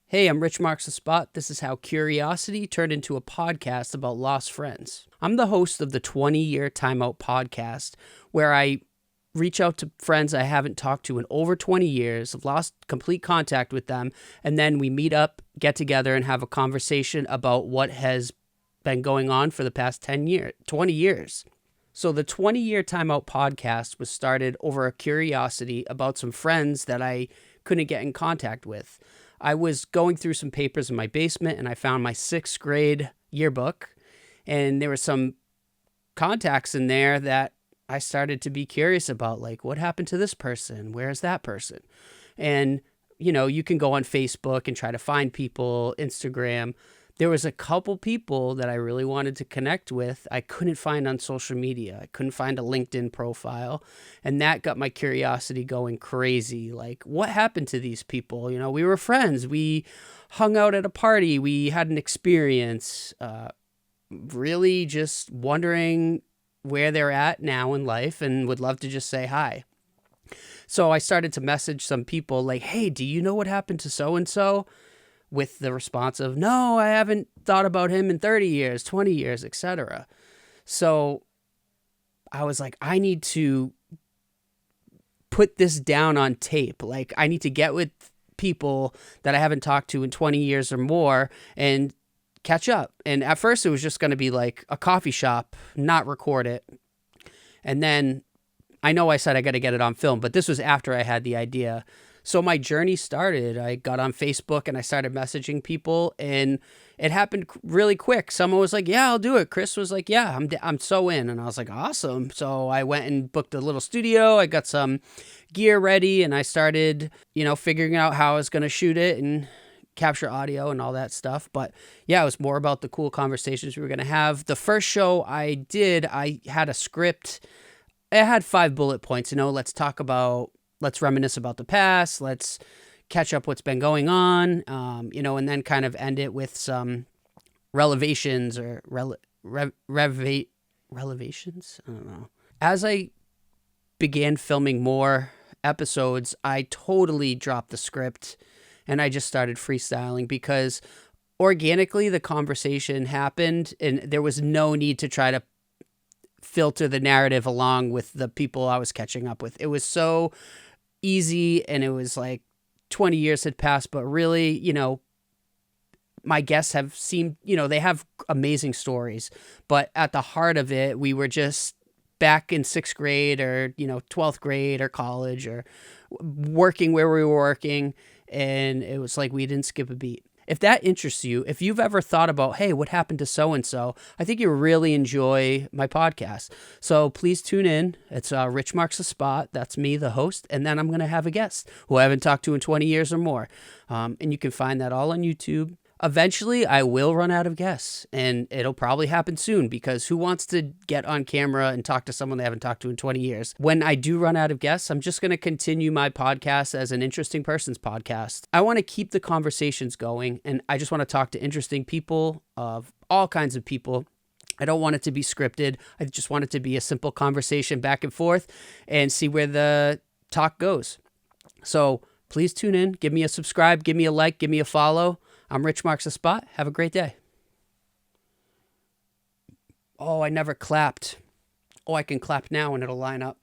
Hey, I'm Rich Marks the Spot. This is how curiosity turned into a podcast about lost friends. I'm the host of the 20-Year Timeout podcast, where I reach out to friends I haven't talked to in over 20 years, have lost complete contact with them, and then we meet up, get together, and have a conversation about what has been going on for the past 20 years. So the 20-Year Timeout podcast was started over a curiosity about some friends that I couldn't get in contact with. I was going through some papers in my basement and I found my 6th grade yearbook, and there were some contacts in there that I started to be curious about, like, what happened to this person? Where's that person? And, you can go on Facebook and try to find people, Instagram. There was a couple people that I really wanted to connect with I couldn't find on social media. I couldn't find a LinkedIn profile. And that got my curiosity going crazy. Like, what happened to these people? We were friends. We hung out at a party. We had an experience. Really just wondering where they're at now in life and would love to just say hi. So I started to message some people like, hey, do you know what happened to so-and-so? With the response of, no, I haven't thought about him in 30 years, 20 years, etc. So I was like, I need to put this down on tape. Like, I need to get with people that I haven't talked to in 20 years or more and catch up. And at first it was just going to be like a coffee shop, not record it. And then I know I said I got to get it on film, but this was after I had the idea. So my journey started. I got on Facebook and I started messaging people, and it happened really quick. Someone was like, yeah, I'll do it. Chris was like, yeah, I'm so in. And I was like, awesome. So I went and booked a little studio. I got some gear ready and I started, figuring out how I was going to shoot it and capture audio and all that stuff. But yeah, it was more about the cool conversations we were going to have. The first show I did, I had a script. It had 5 bullet points, let's reminisce about the past. Let's catch up what's been going on, and then kind of end it with some relevations or relevations. I don't know. As I began filming more episodes, I totally dropped the script and I just started freestyling because organically the conversation happened and there was no need to try to filter the narrative along with the people I was catching up with. It was so easy, and it was like 20 years had passed, but really, my guests have seemed, they have amazing stories, but at the heart of it, we were just back in 6th grade or, 12th grade or college or working where we were working. And it was like, we didn't skip a beat. If that interests you, if you've ever thought about, hey, what happened to so-and-so, I think you'll really enjoy my podcast. So please tune in. It's Rich Marks the Spot. That's me, the host. And then I'm going to have a guest who I haven't talked to in 20 years or more. And you can find that all on YouTube. Eventually, I will run out of guests, and it'll probably happen soon because who wants to get on camera and talk to someone they haven't talked to in 20 years? When I do run out of guests, I'm just going to continue my podcast as an interesting person's podcast. I want to keep the conversations going, and I just want to talk to interesting people of all kinds of people. I don't want it to be scripted. I just want it to be a simple conversation back and forth and see where the talk goes. So please tune in. Give me a subscribe. Give me a like. Give me a follow. I'm Rich Marks the Spot. Have a great day. Oh, I never clapped. Oh, I can clap now and it'll line up.